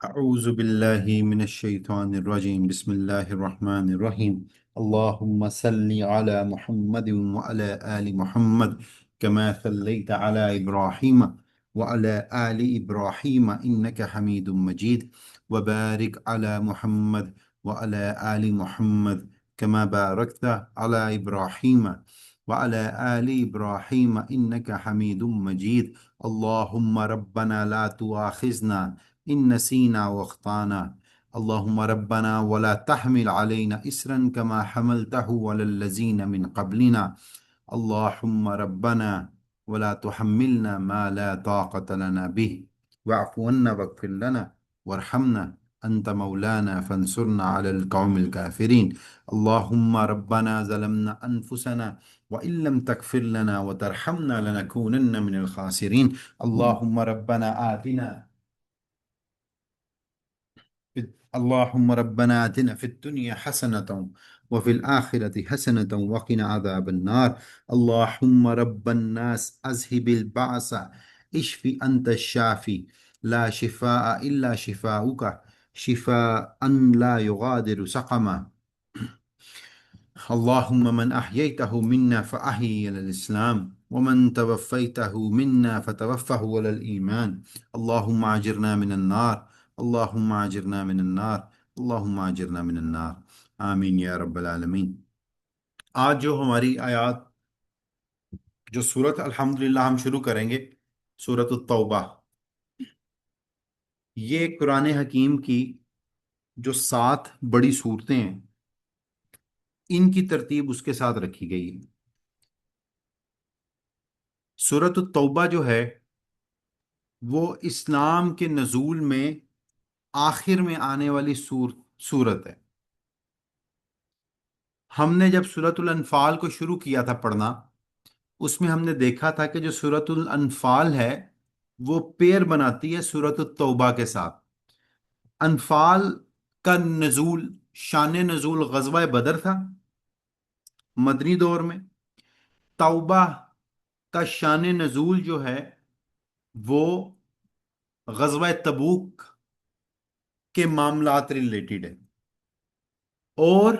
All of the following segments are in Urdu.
أعوذ بالله من الشيطان الرجيم بسم الله الرحمن الرحيم اللهم صل على محمد وعلى آل محمد كما صليت على إبراهيم وعلى آل إبراهيم إنك حميد مجيد وبارك على محمد وعلى آل محمد كما باركت على إبراهيم وعلى آل إبراهيم إنك حميد مجيد اللهم ربنا لا تؤاخذنا إن نسينا واخطأنا اللهم ربنا ولا تحمل علينا إسرا كما حملته على الذين من قبلنا اللهم ربنا ولا تحملنا ما لا طاقة لنا به واعف عنا واغفر لنا وارحمنا أنت مولانا فانصرنا على القوم الكافرين اللهم ربنا ظلمنا أنفسنا وإن لم تغفر لنا وترحمنا لنكونن من الخاسرين اللهم ربنا آتنا اللهم ربنا آتنا في الدنيا حسنة وفي الآخرة حسنة وقنا عذاب النار اللهم رب الناس أذهب البعث اشف أنت الشافي لا شفاء إلا شفاؤك شفاء لا يغادر سقما اللهم من أحييته منا فأحيي على الإسلام ومن توفيته منا فتوفه على الإيمان اللهم أجرنا من النار اللهم أجرنا من النار اللهم أجرنا من النار آمین یا رب العالمین۔ آج جو ہماری آیات جو سورت الحمدللہ ہم شروع کریں گے، سورت التوبہ، یہ قرآن حکیم کی جو 7 بڑی صورتیں ہیں ان کی ترتیب اس کے ساتھ رکھی گئی ہے۔ سورت التوبہ جو ہے وہ اسلام کے نزول میں آخر میں آنے والی سورت ہے۔ ہم نے جب سورت الانفال کو شروع کیا تھا پڑھنا، اس میں ہم نے دیکھا تھا کہ جو سورت الانفال ہے وہ پیر بناتی ہے سورت التوبہ کے ساتھ۔ انفال کا نزول، شان نزول غزوہ بدر تھا مدنی دور میں۔ توبہ کا شان نزول جو ہے وہ غزوہ تبوک کے معاملات ریلیٹڈ ہے، اور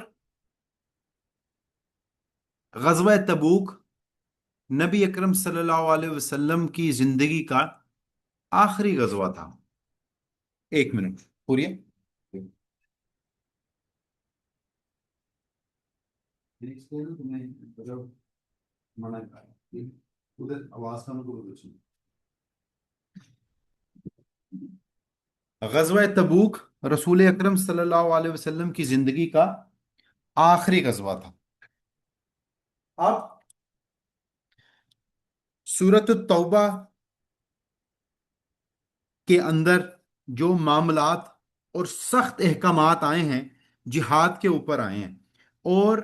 غزوہ تبوک نبی اکرم صلی اللہ علیہ وسلم کی زندگی کا آخری غزوہ تھا۔ 1 منٹ پوری غزوہ تبوک رسول اکرم صلی اللہ علیہ وسلم کی زندگی کا آخری غزوہ تھا۔ اب سورت التوبہ کے اندر جو معاملات اور سخت احکامات آئے ہیں جہاد کے اوپر آئے ہیں، اور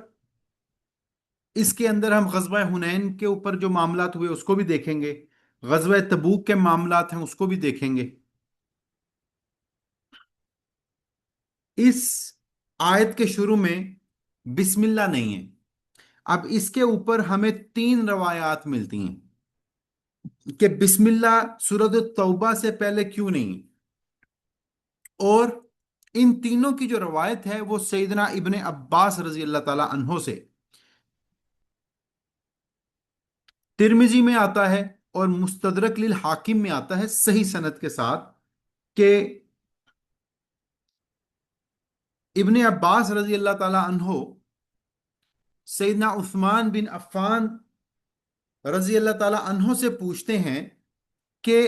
اس کے اندر ہم غزوہ حنین کے اوپر جو معاملات ہوئے اس کو بھی دیکھیں گے، غزوہ تبوک کے معاملات ہیں اس کو بھی دیکھیں گے۔ اس آیت کے شروع میں بسم اللہ نہیں ہے۔ اب اس کے اوپر ہمیں 3 روایات ملتی ہیں کہ بسم اللہ سورۃ التوبہ سے پہلے کیوں نہیں ہے، اور ان تینوں کی جو روایت ہے وہ سیدنا ابن عباس رضی اللہ تعالی عنہ سے، ترمذی میں آتا ہے اور مستدرک للحاکم میں آتا ہے صحیح سند کے ساتھ، کہ ابن عباس رضی اللہ تعالی عنہ سیدنا عثمان بن عفان رضی اللہ تعالی عنہ سے پوچھتے ہیں کہ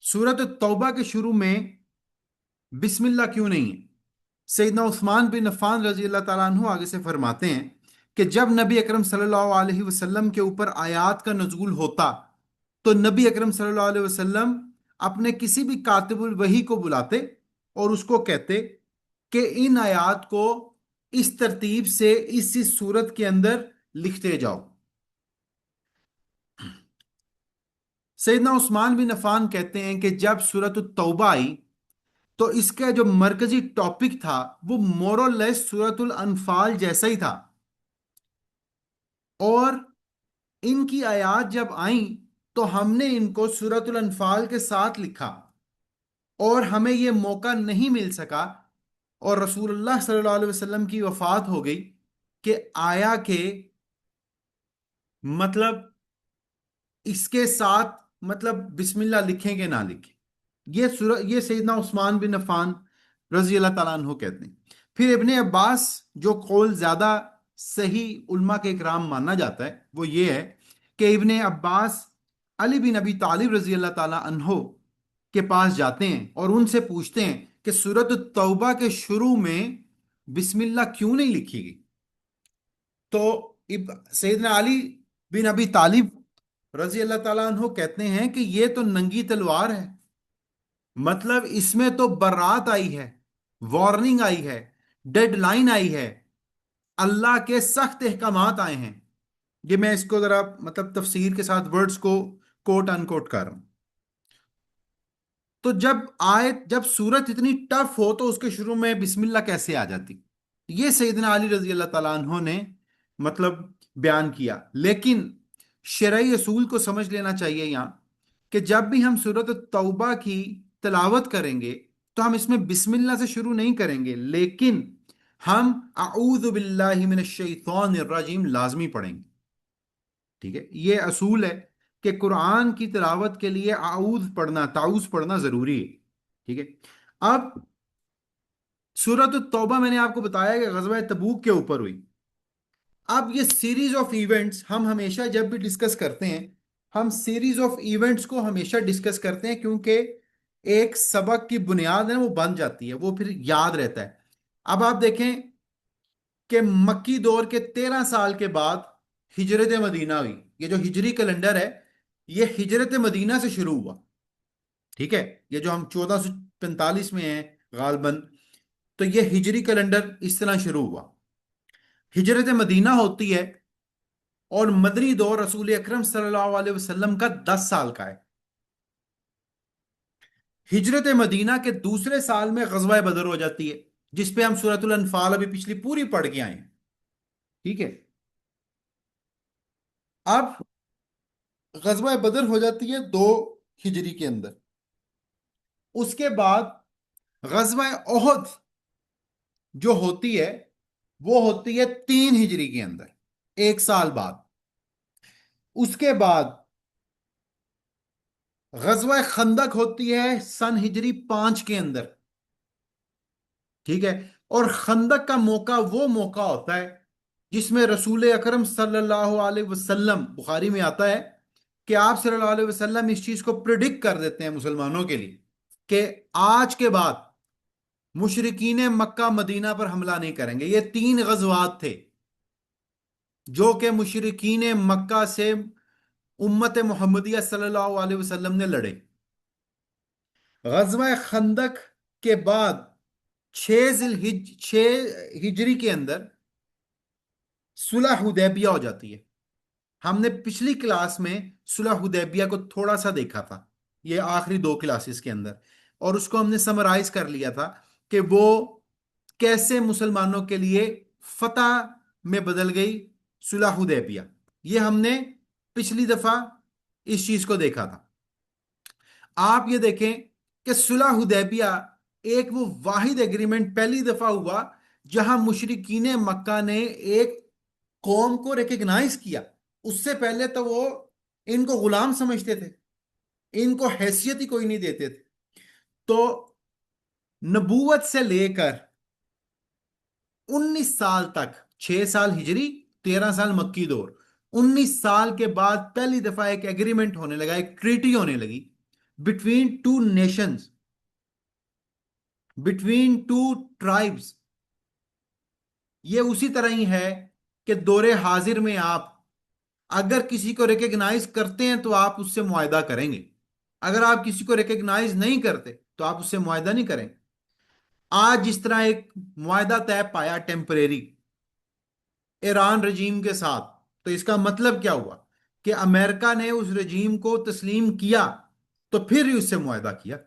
سورۃ التوبہ کے شروع میں بسم اللہ کیوں نہیں ہے؟ سیدنا عثمان بن عفان رضی اللہ تعالیٰ عنہ آگے سے فرماتے ہیں کہ جب نبی اکرم صلی اللہ علیہ وسلم کے اوپر آیات کا نزول ہوتا تو نبی اکرم صلی اللہ علیہ وسلم اپنے کسی بھی کاتب الوحی کو بلاتے اور اس کو کہتے کہ ان آیات کو اس ترتیب سے اسی صورت کے اندر لکھتے جاؤ۔ سیدنا عثمان بن عفان کہتے ہیں کہ جب سورۃ التوبہ آئی تو اس کا جو مرکزی ٹاپک تھا وہ مورل لیس سورۃ الانفال جیسا ہی تھا، اور ان کی آیات جب آئیں تو ہم نے ان کو سورۃ الانفال کے ساتھ لکھا، اور ہمیں یہ موقع نہیں مل سکا، اور رسول اللہ صلی اللہ علیہ وسلم کی وفات ہو گئی، کہ آیا کہ مطلب اس کے ساتھ مطلب بسم اللہ لکھیں کہ نہ لکھیں۔ یہ سیدنا عثمان بن عفان رضی اللہ تعالیٰ عنہ کہتے ہیں۔ پھر ابن عباس، جو قول زیادہ صحیح علماء کے اکرام مانا جاتا ہے، وہ یہ ہے کہ ابن عباس علی بن ابی طالب رضی اللہ تعالیٰ عنہ کے پاس جاتے ہیں اور ان سے پوچھتے ہیں کہ سورۃ التوبہ کے شروع میں بسم اللہ کیوں نہیں لکھی گئی؟ تو سیدنا علی بن ابی طالب رضی اللہ تعالیٰ عنہ کہتے ہیں کہ یہ تو ننگی تلوار ہے، مطلب اس میں تو برات آئی ہے، وارننگ آئی ہے، ڈیڈ لائن آئی ہے، اللہ کے سخت احکامات آئے ہیں۔ یہ میں اس کو ذرا مطلب تفسیر کے ساتھ ورڈز کو کوٹ ان کوٹ کر رہا ہوں۔ تو جب سورت اتنی ٹف ہو تو اس کے شروع میں بسم اللہ کیسے آ جاتی؟ یہ سیدنا علی رضی اللہ تعالیٰ عنہ نے مطلب بیان کیا، لیکن شرعی اصول کو سمجھ لینا چاہیے یہاں، کہ جب بھی ہم سورۃ التوبہ کی تلاوت کریں گے تو ہم اس میں بسم اللہ سے شروع نہیں کریں گے، لیکن ہم اعوذ باللہ من الشیطان الرجیم لازمی پڑھیں گے۔ ٹھیک ہے، یہ اصول ہے کہ قرآن کی تلاوت کے لیے تعوذ پڑھنا ضروری ہے۔ ٹھیک ہے، اب سورۃ التوبہ میں نے آپ کو بتایا کہ غزوہ تبوک کے اوپر ہوئی۔ اب یہ سیریز آف ایونٹس ہم ہمیشہ جب بھی ڈسکس کرتے ہیں، ہم سیریز آف ایونٹس کو ہمیشہ ڈسکس کرتے ہیں، کیونکہ ایک سبق کی بنیاد ہے وہ بن جاتی ہے، وہ پھر یاد رہتا ہے۔ اب آپ دیکھیں کہ مکی دور کے 13 سال کے بعد ہجرت مدینہ ہوئی۔ یہ جو ہجری کیلنڈر ہے، یہ ہجرت مدینہ سے شروع ہوا۔ ٹھیک ہے، یہ جو ہم 1445 میں ہیں غالباً، تو یہ ہجری کیلنڈر اس طرح شروع ہوا۔ ہجرت مدینہ ہوتی ہے، اور مدنی دور رسول اکرم صلی اللہ علیہ وسلم کا 10 سال کا ہے۔ ہجرت مدینہ کے دوسرے سال میں غزوہ بدر ہو جاتی ہے، جس پہ ہم سورۃ الانفال ابھی پچھلی پوری پڑھ کے آئے ہیں۔ ٹھیک ہے، اب غزوہ بدر ہو جاتی ہے 2 ہجری کے اندر۔ اس کے بعد غزوہ احد جو ہوتی ہے وہ ہوتی ہے 3 ہجری کے اندر، 1 سال بعد۔ اس کے بعد غزوہ خندق ہوتی ہے سن ہجری 5 کے اندر۔ ٹھیک ہے، اور خندق کا موقع وہ موقع ہوتا ہے جس میں رسول اکرم صلی اللہ علیہ وسلم، بخاری میں آتا ہے کہ آپ صلی اللہ علیہ وسلم اس چیز کو پریڈکٹ کر دیتے ہیں مسلمانوں کے لیے کہ آج کے بعد مشرکین مکہ مدینہ پر حملہ نہیں کریں گے۔ یہ 3 غزوات تھے جو کہ مشرکین مکہ سے امت محمدیہ صلی اللہ علیہ وسلم نے لڑے۔ غزوہ خندق کے بعد 6 ہجری کے اندر صلح حدیبیہ ہو جاتی ہے۔ ہم نے پچھلی کلاس میں صلح حدیبیہ کو تھوڑا سا دیکھا تھا، یہ آخری 2 کلاسز کے اندر، اور اس کو ہم نے سمرائز کر لیا تھا کہ وہ کیسے مسلمانوں کے لیے فتح میں بدل گئی صلح حدیبیہ۔ یہ ہم نے پچھلی دفعہ اس چیز کو دیکھا تھا۔ آپ یہ دیکھیں کہ صلح حدیبیہ ایک وہ واحد ایگریمنٹ پہلی دفعہ ہوا جہاں مشرکین مکہ نے ایک قوم کو ریکگنائز کیا۔ اس سے پہلے تو وہ ان کو غلام سمجھتے تھے، ان کو حیثیت ہی کوئی نہیں دیتے تھے۔ تو نبوت سے لے کر 19 سال تک، 6 سال ہجری، 13 سال مکی دور، 19 سال کے بعد پہلی دفعہ ایک ایگریمنٹ ہونے لگا، ایک ٹریٹی ہونے لگی بٹوین 2 نیشنز، بٹوین 2 ٹرائبز۔ یہ اسی طرح ہی ہے کہ دور حاضر میں آپ اگر کسی کو ریکگنائز کرتے ہیں تو آپ اس سے معاہدہ کریں گے، اگر آپ کسی کو ریکگنائز نہیں کرتے تو آپ اس سے معاہدہ نہیں کریں۔ آج جس طرح ایک معاہدہ طے پایا ٹیمپریری ایران رجیم کے ساتھ، تو اس کا مطلب کیا ہوا کہ امریکہ نے اس رجیم کو تسلیم کیا تو پھر ہی اس سے معاہدہ کیا۔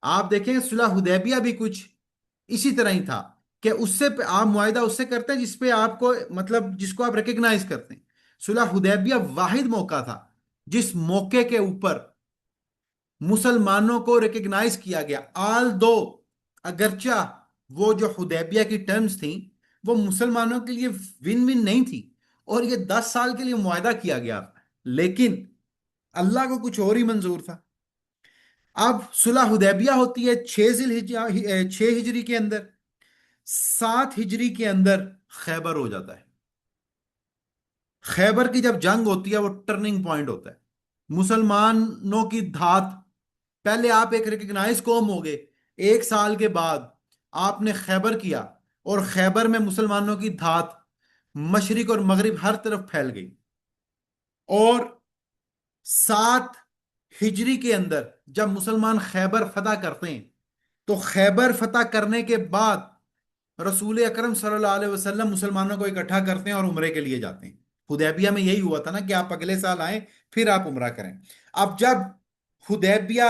آپ دیکھیں صلح حدیبیہ بھی کچھ اسی طرح ہی تھا کہ اس سے آپ معاہدہ اس سے کرتے ہیں جس پہ آپ کو مطلب جس کو آپ ریکگنائز کرتے ہیں۔ صلح حدیبیہ واحد موقع تھا جس موقع کے اوپر مسلمانوں کو ریکگنائز کیا گیا، آل دو، اگرچہ وہ جو حدیبیہ کی ٹرمز تھیں وہ مسلمانوں کے لیے ون ون نہیں تھی، اور یہ 10 سال کے لیے معاہدہ کیا گیا، لیکن اللہ کو کچھ اور ہی منظور تھا۔ اب صلح حدیبیہ ہوتی ہے 6 ہجری کے اندر، 7 ہجری کے اندر خیبر ہو جاتا ہے۔ خیبر کی جب جنگ ہوتی ہے وہ ٹرننگ پوائنٹ ہوتا ہے، مسلمانوں کی دھات۔ پہلے آپ ایک ریکگنائز قوم ہو گئے، 1 سال کے بعد آپ نے خیبر کیا، اور خیبر میں مسلمانوں کی دھات مشرق اور مغرب ہر طرف پھیل گئی۔ اور 7 ہجری کے اندر جب مسلمان خیبر فتح کرتے ہیں، تو خیبر فتح کرنے کے بعد رسول اکرم صلی اللہ علیہ وسلم مسلمانوں کو اکٹھا کرتے ہیں اور عمرے کے لیے جاتے ہیں۔ حدیبیہ میں یہی ہوا تھا نا کہ آپ اگلے سال آئیں پھر آپ عمرہ کریں۔ اب جب حدیبیہ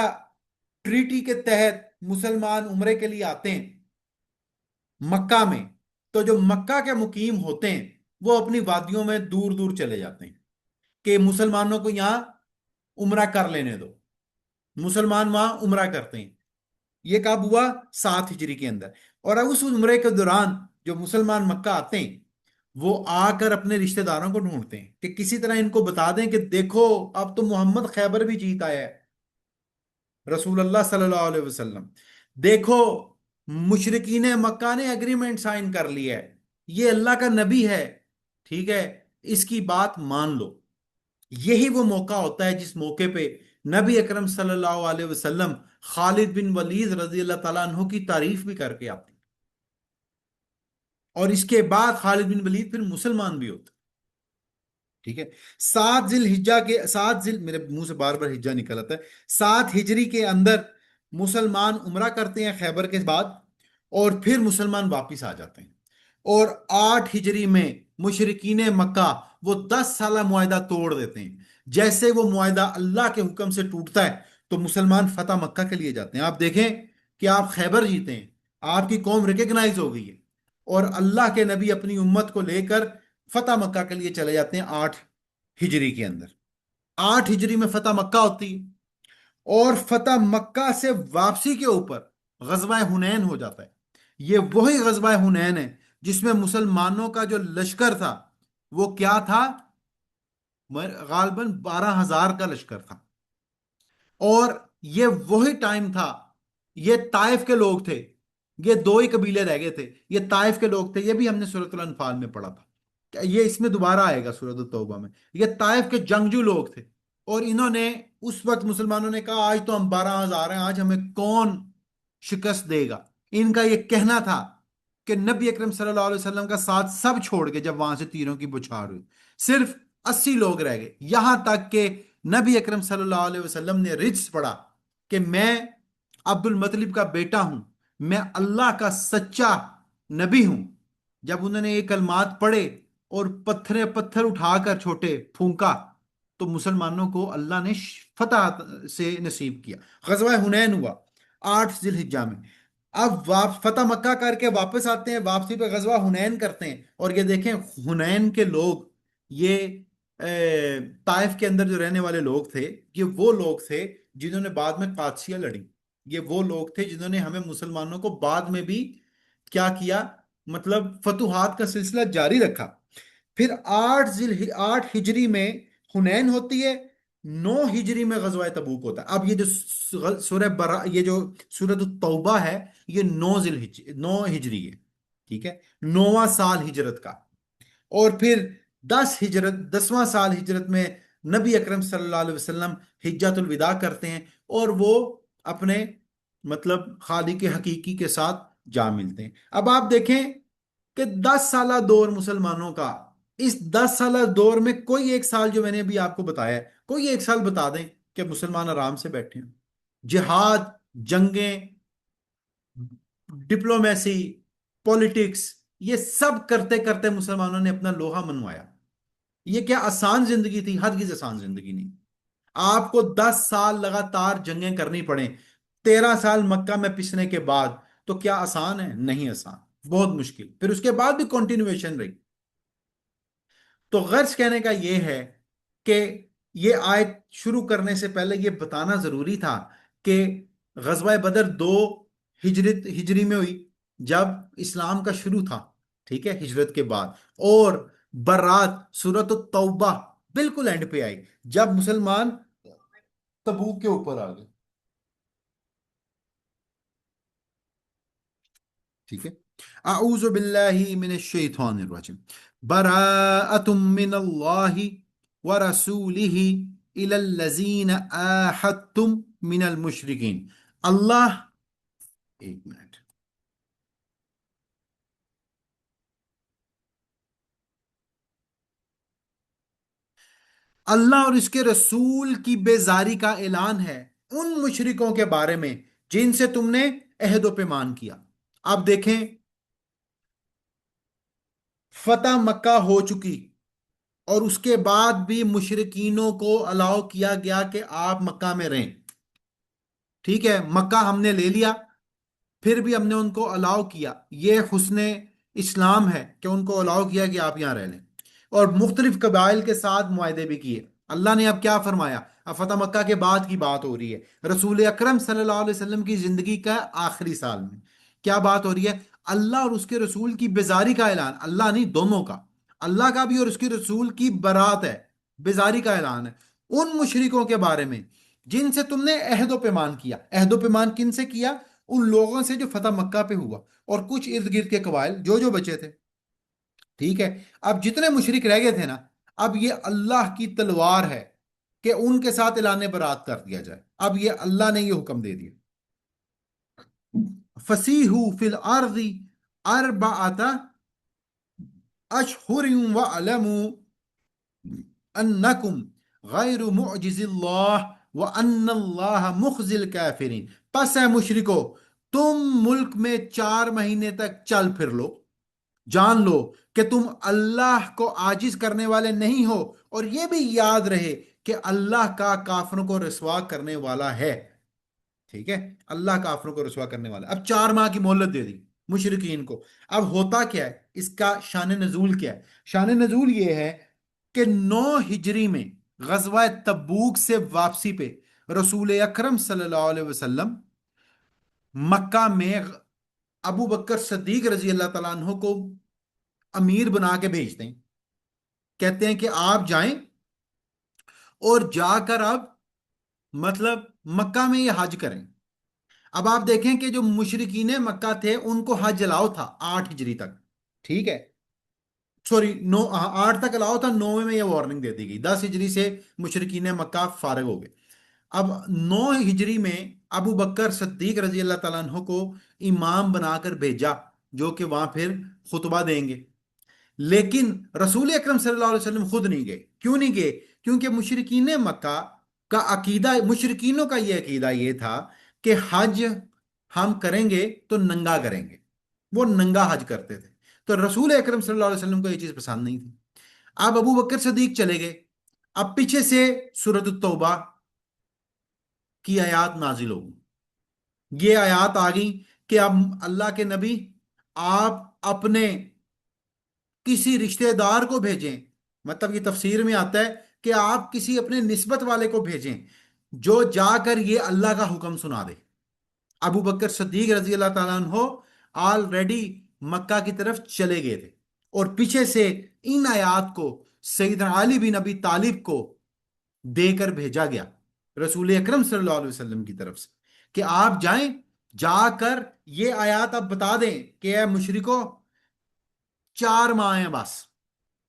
ٹریٹی کے تحت مسلمان عمرے کے لیے آتے ہیں مکہ میں، تو جو مکہ کے مقیم ہوتے ہیں وہ اپنی وادیوں میں دور دور چلے جاتے ہیں کہ مسلمانوں کو یہاں عمرہ کر لینے دو۔ مسلمان وہاں عمرہ کرتے ہیں۔ یہ کب ہوا؟ 7 ہجری کے اندر۔ اور اب اس عمرے کے دوران جو مسلمان مکہ آتے ہیں وہ آ کر اپنے رشتہ داروں کو ڈھونڈتے ہیں کہ کسی طرح ان کو بتا دیں کہ دیکھو اب تو محمد خیبر بھی جیت آیا ہے، رسول اللہ صلی اللہ علیہ وسلم، دیکھو مشرکین مکہ نے اگریمنٹ سائن کر لیا ہے، یہ اللہ کا نبی ہے، ٹھیک ہے، اس کی بات مان لو۔ یہی وہ موقع ہوتا ہے جس موقع پہ نبی اکرم صلی اللہ علیہ وسلم خالد بن ولید رضی اللہ تعالیٰ عنہ کی تعریف بھی کر کے آتے ہیں، اور اس کے بعد خالد بن ولید پھر مسلمان بھی ہوتے ہیں، ٹھیک ہے۔ 7 ذی الحجہ کے 7 ذی میرے منہ سے بار بار حجہ نکل آتا ہے، 7 ہجری کے اندر مسلمان عمرہ کرتے ہیں خیبر کے بعد، اور پھر مسلمان واپس آ جاتے ہیں۔ اور 8 ہجری میں مشرکین مکہ وہ 10 سالہ معاہدہ توڑ دیتے ہیں۔ جیسے وہ معاہدہ اللہ کے حکم سے ٹوٹتا ہے تو مسلمان فتح مکہ کے لیے جاتے ہیں۔ آپ دیکھیں کہ آپ خیبر جیتے ہیں، آپ کی قوم ریکگنائز ہو گئی ہے، اور اللہ کے نبی اپنی امت کو لے کر فتح مکہ کے لیے چلے جاتے ہیں 8 ہجری کے اندر۔ 8 ہجری میں فتح مکہ ہوتی ہے، اور فتح مکہ سے واپسی کے اوپر غزوہ حنین ہو جاتا ہے۔ یہ وہی غزوہ حنین ہے جس میں مسلمانوں کا جو لشکر تھا وہ کیا تھا؟ غالباً 12,000 کا لشکر تھا۔ اور یہ وہی ٹائم تھا، یہ طائف کے لوگ تھے، یہ دو ہی قبیلے رہ گئے تھے، یہ طائف کے لوگ تھے، یہ بھی ہم نے سورۃ الانفال میں پڑھا تھا، یہ اس میں دوبارہ آئے گا سورۃ التوبہ میں۔ یہ طائف کے جنگجو لوگ تھے، اور انہوں نے اس وقت مسلمانوں نے کہا آج تو ہم 12,000 ہیں، آج ہمیں کون شکست دے گا؟ ان کا یہ کہنا تھا کہ نبی اکرم صلی اللہ علیہ وسلم کا ساتھ سب چھوڑ کے جب وہاں سے تیروں کی بچھاڑ ہوئی صرف 80 لوگ رہ گئے، یہاں تک کہ نبی اکرم صلی اللہ علیہ وسلم نے رجز پڑھا کہ میں عبد المطلب کا بیٹا ہوں، میں اللہ کا سچا نبی ہوں۔ جب انہوں نے یہ کلمات پڑھے اور پتھر پتھر اٹھا کر چھوٹے پھونکا تو مسلمانوں کو اللہ نے فتح سے نصیب کیا۔ غزوہ حنین ہوا 8 ذی الحجہ میں۔ اب فتح مکہ کر کے واپس آتے ہیں، واپسی پہ غزوہ حنین کرتے ہیں، اور یہ دیکھیں حنین کے لوگ، یہ طائف کے اندر جو رہنے والے لوگ تھے، یہ وہ لوگ تھے جنہوں نے بعد میں قادسیہ لڑی، یہ وہ لوگ تھے جنہوں نے ہمیں مسلمانوں کو بعد میں بھی کیا کیا، مطلب فتوحات کا سلسلہ جاری رکھا۔ پھر 8 ہجری میں حنین ہوتی ہے، 9 ہجری میں غزوہ تبوک ہوتا ہے۔ اب یہ جو یہ جو سورۃ التوبہ ہے یہ 9 ہجری ہے، ٹھیک ہے، 9واں سال ہجرت کا۔ اور پھر 10واں سال ہجرت میں نبی اکرم صلی اللہ علیہ وسلم حجۃ الوداع کرتے ہیں، اور وہ اپنے مطلب خالق حقیقی کے ساتھ جا ملتے ہیں۔ اب آپ دیکھیں کہ 10 سالہ دور مسلمانوں کا، اس 10 سالہ دور میں کوئی ایک سال جو میں نے ابھی آپ کو بتایا ہے، کوئی ایک سال بتا دیں کہ مسلمان آرام سے بیٹھے ہیں۔ جہاد، جنگیں، ڈپلومیسی، پولیٹکس، یہ سب کرتے کرتے مسلمانوں نے اپنا لوہا منوایا۔ یہ کیا آسان زندگی تھی؟ ہرگز آسان زندگی نہیں۔ آپ کو 10 سال لگاتار جنگیں کرنی پڑیں، 13 سال مکہ میں پسنے کے بعد، تو کیا آسان ہے؟ نہیں آسان، بہت مشکل۔ پھر اس کے بعد بھی کنٹینویشن رہی۔ تو غرض کہنے کا یہ ہے کہ یہ آیت شروع کرنے سے پہلے یہ بتانا ضروری تھا کہ غزوہ بدر 2 ہجری میں ہوئی، جب اسلام کا شروع تھا، ٹھیک ہے، ہجرت کے بعد، اور برات سورت التوبہ بالکل اینڈ پہ آئی، جب مسلمان تبوک کے اوپر آ گئے، ٹھیک ہے۔ اعوذ باللہ من الشیطان الرجیم، براءۃ من اللہ ورسولہ الی الذین عاہدتم من المشرکین۔ اللہ، ایک منٹ، اللہ اور اس کے رسول کی بیزاری کا اعلان ہے ان مشرکوں کے بارے میں جن سے تم نے عہد و پیمان کیا۔ آپ دیکھیں، فتح مکہ ہو چکی اور اس کے بعد بھی مشرکینوں کو الاؤ کیا گیا کہ آپ مکہ میں رہیں، ٹھیک ہے، مکہ ہم نے لے لیا، پھر بھی ہم نے ان کو الاؤ کیا، یہ حسن اسلام ہے کہ ان کو الاؤ کیا کہ آپ یہاں رہ لیں، اور مختلف قبائل کے ساتھ معاہدے بھی کیے۔ اللہ نے اب کیا فرمایا؟ اب فتح مکہ کے بعد کی بات ہو رہی ہے، رسول اکرم صلی اللہ علیہ وسلم کی زندگی کا آخری سال میں کیا بات ہو رہی ہے؟ اللہ اور اس کے رسول کی بیزاری کا اعلان، اللہ نہیں، دونوں کا، اللہ کا بھی اور اس کے رسول کی برات ہے، بیزاری کا اعلان ہے ان مشرکوں کے بارے میں جن سے تم نے عہد و پیمان کیا۔ عہد و پیمان کن سے کیا؟ ان لوگوں سے جو فتح مکہ پہ ہوا، اور کچھ ارد گرد کے قبائل جو بچے تھے، ٹھیک ہے۔ اب جتنے مشرک رہ گئے تھے نا، اب یہ اللہ کی تلوار ہے کہ ان کے ساتھ اعلان برات کر دیا جائے، اب یہ اللہ نے یہ حکم دے دیا۔ فسیحوا فی الارض اربعۃ اشہر وعلموا انکم غیر معجز اللہ وان اللہ مخزی الکافرین۔ پس ہے مشرکو، تم ملک میں 4 مہینے تک چل پھر لو، جان لو کہ تم اللہ کو عاجز کرنے والے نہیں ہو، اور یہ بھی یاد رہے کہ اللہ کا کافروں کو رسوا کرنے والا ہے، ٹھیک ہے، اللہ کافروں کو رسوا کرنے والا ہے۔ اب 4 ماہ کی مہلت دے دی مشرکین کو۔ اب ہوتا کیا ہے، اس کا شان نزول کیا ہے؟ شان نزول یہ ہے کہ 9 ہجری میں غزوہ تبوک سے واپسی پہ رسول اکرم صلی اللہ علیہ وسلم مکہ میں ابو بکر صدیق رضی اللہ تعالیٰ عنہ کو امیر بنا کے بھیجتے ہیں، کہتے ہیں کہ آپ جائیں اور جا کر اب مطلب مکہ میں یہ حج کریں۔ اب آپ دیکھیں کہ جو مشرکین مکہ تھے ان کو حج الاؤ تھا 8 ہجری تک، ٹھیک ہے، سوری 8 تک الاؤ تھا، 9 میں یہ وارننگ دے دی گئی، 10 ہجری سے مشرکین مکہ فارغ ہو گئے۔ اب 9 ہجری میں ابو بکر صدیق رضی اللہ تعالیٰ عنہ کو امام بنا کر بھیجا، جو کہ وہاں پھر خطبہ دیں گے، لیکن رسول اکرم صلی اللہ علیہ وسلم خود نہیں گئے۔ کیوں نہیں گئے؟ کیونکہ مشرکین مکہ کا عقیدہ، مشرکینوں کا یہ عقیدہ یہ تھا کہ حج ہم کریں گے تو ننگا کریں گے، وہ ننگا حج کرتے تھے، تو رسول اکرم صلی اللہ علیہ وسلم کو یہ چیز پسند نہیں تھی۔ اب ابو بکر صدیق چلے گئے، اب پیچھے سے سورۃ التوبہ کی آیات نازل ہو گئی، یہ آیات آ گئی کہ اب اللہ کے نبی، آپ اپنے کسی رشتہ دار کو بھیجیں، مطلب یہ تفسیر میں آتا ہے کہ آپ کسی اپنے نسبت والے کو بھیجیں جو جا کر یہ اللہ کا حکم سنا دے۔ ابو بکر صدیق رضی اللہ تعالیٰ عنہ آلریڈی مکہ کی طرف چلے گئے تھے، اور پیچھے سے ان آیات کو سیدنا علی بن ابی طالب کو دے کر بھیجا گیا رسول اکرم صلی اللہ علیہ وسلم کی طرف سے کہ آپ جائیں، جا کر یہ آیات اب بتا دیں کہ اے مشرکو، 4 ماہ ہیں بس،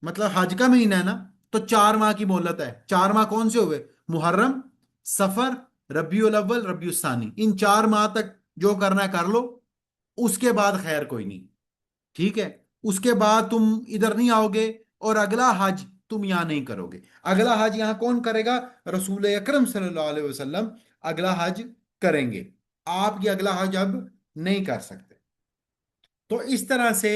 مطلب حج کا مہینہ ہے نا، تو 4 ماہ کی مہلت ہے۔ 4 ماہ کون سے ہوئے؟ محرم، سفر، ربیع الاول، ربیع الثانی، ان 4 ماہ تک جو کرنا ہے کر لو، اس کے بعد خیر کوئی نہیں، ٹھیک ہے، اس کے بعد تم ادھر نہیں آؤ گے، اور اگلا حج تم یہاں نہیں کرو گے۔ اگلا حج یہاں کون کرے گا؟ رسول اکرم صلی اللہ علیہ وسلم اگلا حج کریں گے، آپ یہ اگلا حج اب نہیں کر سکتے۔ تو اس طرح سے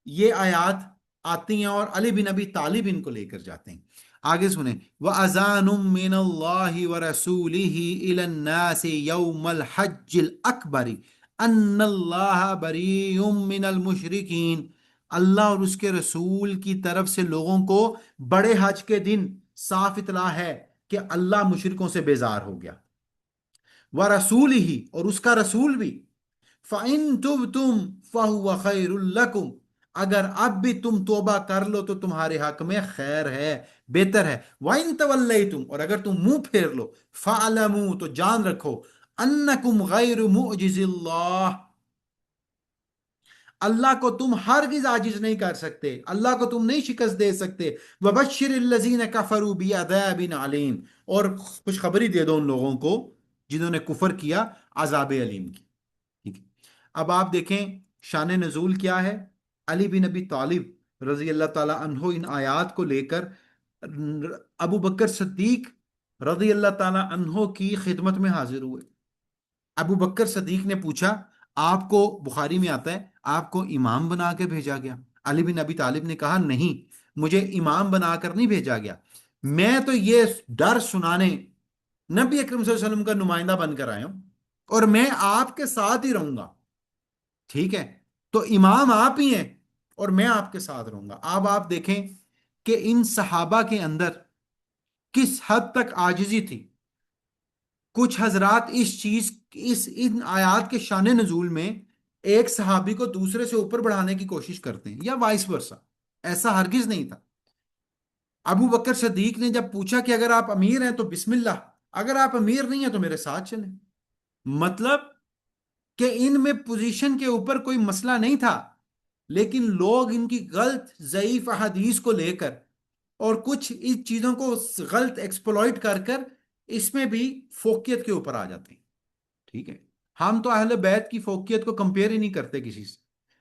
یہ آیات آتی ہیں، اور علی بن ابی طالب ان کو لے کر جاتے ہیں۔ آگے سنیں، وَأَذَانٌ مِّنَ اللَّهِ وَرَسُولِهِ إِلَى النَّاسِ يَوْمَ الْحَجِّ الْأَكْبَرِ أَنَّ اللَّهَ بَرِيءٌ مِّنَ الْمُشْرِكِينَ۔ اللہ اور اس کے رسول کی طرف سے لوگوں کو بڑے حج کے دن صاف اطلاع ہے کہ اللہ مشرکوں سے بیزار ہو گیا، وہ رسول ہی، اور اس کا رسول بھی، فَإِن تُبْتُمْ فَهُوَ خَيْرٌ لَكُمْ، اگر اب بھی تم توبہ کر لو تو تمہارے حق میں خیر ہے، بہتر ہے، وَإِن تَوَلَّيْتُمْ، اور اگر تم منہ پھیر لو، فَاعْلَمُوا، تو جان رکھو، أَنَّكُمْ غَيْرُ مُعْجِزِ اللَّهِ، اللہ کو تم ہرگز عاجز نہیں کر سکتے، اللہ کو تم نہیں شکست دے سکتے، وَبَشِّرِ الَّذِينَ كَفَرُوا بِعَذَابٍ عَلِيمٍ، اور خوشخبری دے دو ان لوگوں کو جنہوں نے کفر کیا عذاب علیم کی۔ ٹھیک ہے، اب آپ دیکھیں شان نزول کیا ہے۔ علی بن ابی طالب رضی اللہ تعالی عنہ ان آیات کو لے کر ابو بکر صدیق رضی اللہ تعالی عنہ کی خدمت میں حاضر ہوئے۔ ابو بکر صدیق نے پوچھا، آپ کو، بخاری میں آتا ہے، آپ کو امام بنا کے بھیجا گیا؟ علی بن ابی طالب نے کہا نہیں، مجھے امام بنا کر نہیں بھیجا گیا، میں تو یہ ڈر سنانے نبی اکرم صلی اللہ علیہ وسلم کا نمائندہ بن کر آیا ہوں، اور میں آپ کے ساتھ ہی رہوں گا، ٹھیک ہے؟ تو امام آپ ہی ہیں اور میں آپ کے ساتھ رہوں گا۔ اب آپ دیکھیں کہ ان صحابہ کے اندر کس حد تک عاجزی تھی۔ کچھ حضرات اس چیز، ان آیات کے شان نزول میں ایک صحابی کو دوسرے سے اوپر بڑھانے کی کوشش کرتے ہیں، یا وائس ورسا، ایسا ہرگز نہیں تھا۔ ابو بکر صدیق نے جب پوچھا کہ اگر آپ امیر ہیں تو بسم اللہ، اگر آپ امیر نہیں ہیں تو میرے ساتھ چلیں، مطلب کہ ان میں پوزیشن کے اوپر کوئی مسئلہ نہیں تھا، لیکن لوگ ان کی غلط ضعیف احادیث کو لے کر اور کچھ اس چیزوں کو غلط ایکسپلوئٹ کر کر اس میں بھی فوقیت کے اوپر آ جاتے ہیں، ٹھیک ہے؟ ہم تو اہل بیت کی فوقیت کو کمپیئر ہی نہیں کرتے کسی سے،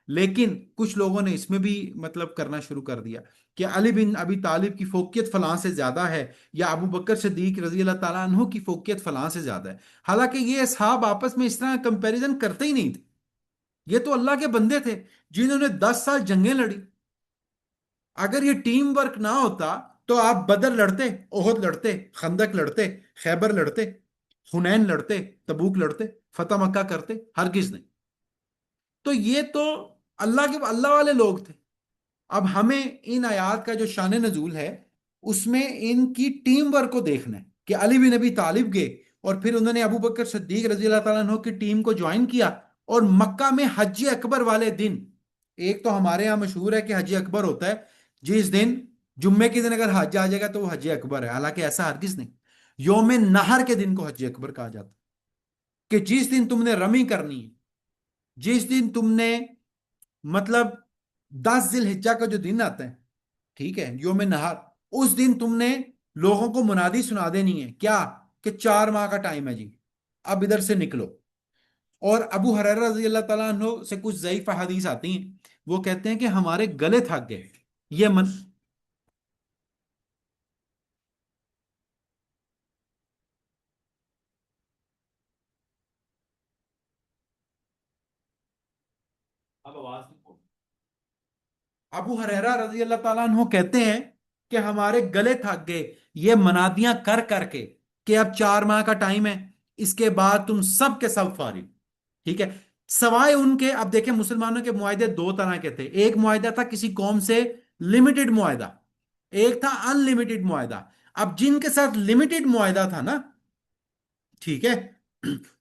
لیکن کچھ لوگوں نے اس میں بھی مطلب کرنا شروع کر دیا کہ علی بن ابی طالب کی فوقیت فلاں سے زیادہ ہے، یا ابو بکر صدیق رضی اللہ تعالیٰ عنہ کی فوقیت فلاں سے زیادہ ہے، حالانکہ یہ اصحاب آپس میں اس طرح کمپیریزن کرتے ہی نہیں تھے۔ یہ تو اللہ کے بندے تھے جنہوں نے 10 سال جنگیں لڑی۔ اگر یہ ٹیم ورک نہ ہوتا تو آپ بدر لڑتے، احد لڑتے، خندق لڑتے، خیبر لڑتے، حنین لڑتے، تبوک لڑتے، فتح مکہ کرتے؟ ہرگز نہیں۔ تو یہ تو اللہ والے لوگ تھے۔ اب ہمیں ان آیات کا جو شان نزول ہے اس میں ان کی ٹیم ورک کو دیکھنا ہے کہ علی بن نبی طالب گئے اور پھر انہوں نے ابو بکر صدیق رضی اللہ تعالیٰ عنہ کی ٹیم کو جوائن کیا، اور مکہ میں حج اکبر والے دن، ایک تو ہمارے ہاں مشہور ہے کہ حج اکبر ہوتا ہے جس دن، جمعے کے دن اگر حج آ جائے گا تو وہ حج اکبر ہے، حالانکہ ایسا ہرگز نہیں۔ یوم نہر کے دن کو حج اکبر کہا جاتا ہے، کہ جس دن تم نے رمی کرنی ہے، جس دن تم نے مطلب 10 ذی الحجہ کا جو دن آتا ہے، ٹھیک ہے، یوم نہر، اس دن تم نے لوگوں کو منادی سنا دینی ہے کیا، کہ 4 ماہ کا ٹائم ہے جی، اب ادھر سے نکلو۔ اور ابو ہریرہ رضی اللہ تعالیٰ عنہ سے کچھ ضعیف حدیث آتی ہیں، وہ کہتے ہیں کہ ہمارے گلے تھک گئے، یہ من اب آواز ابو ہریرہ رضی اللہ تعالیٰ عنہ کہتے ہیں کہ ہمارے گلے تھک گئے یہ منادیاں کر کر کے کہ اب 4 ماہ کا ٹائم ہے، اس کے بعد تم سب کے سب فارغ، ٹھیک ہے؟ سوائے ان کے، اب دیکھیں مسلمانوں کے معاہدے دو طرح کے تھے، ایک معاہدہ تھا کسی قوم سے لمیٹڈ معاہدہ، ایک تھا ان لمیٹڈ معاہدہ۔ اب جن کے ساتھ لمیٹڈ معاہدہ تھا نا، ٹھیک ہے،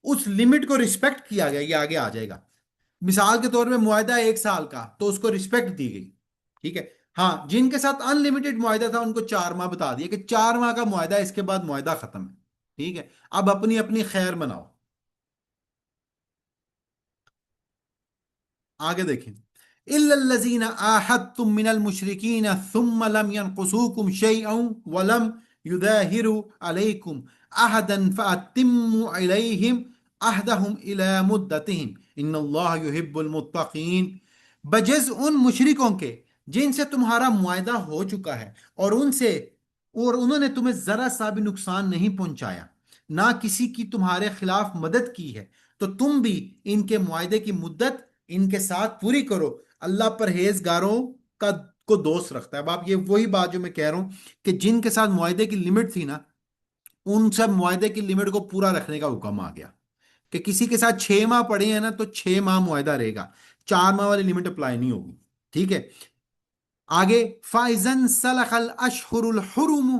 اس لمٹ کو رسپیکٹ کیا گیا، یہ آگے آ جائے گا۔ مثال کے طور پہ معاہدہ 1 سال کا تو اس کو رسپیکٹ دی گئی، ٹھیک ہے؟ ہاں، جن کے ساتھ ان لمیٹڈ معاہدہ تھا ان کو 4 ماہ بتا دیا کہ 4 ماہ کا معاہدہ، اس کے بعد معاہدہ ختم ہے، ٹھیک ہے؟ اب اپنی اپنی خیر مناؤ۔ آگے دیکھیں، إِلَّا الَّذِينَ آحَدتُّم مِّنَ الْمُشْرِكِينَ ثُمَّ لَمْ يَنْقُصُوكُمْ شَيْئًا وَلَمْ يُظَاهِرُوا عَلَيْكُمْ أَحَدًا فَأَتِمُّوا إِلَيْهِمْ عَهْدَهُمْ إِلَى مُدَّتِهِمْ إِنَّ اللَّهَ يُحِبُّ الْمُتَّقِينَ، بجز ان مشرکوں کے جن سے تمہارا معاہدہ ہو چکا ہے، اور انہوں نے تمہیں ذرا سا بھی نقصان نہیں پہنچایا، نہ کسی کی تمہارے خلاف مدد کی ہے، تو تم بھی ان کے معاہدے کی مدت ان کے ساتھ پوری کرو، اللہ پرہیزگاروں کا کو دوست رکھتا ہے۔ اب آپ، یہ وہی بات جو میں کہہ رہا ہوں کہ جن کے ساتھ معاہدے کی لمٹ تھی نا، ان سب معاہدے کی لمٹ کو پورا رکھنے کا حکم آ گیا کہ کسی کے ساتھ 6 ماہ پڑے ہیں نا تو 6 ماہ معاہدہ رہے گا، 4 ماہ والی لمٹ اپلائی نہیں ہوگی، ٹھیک ہے؟ آگے، فَإِذَا انْسَلَخَ الْأَشْهُرُ الْحُرُمُ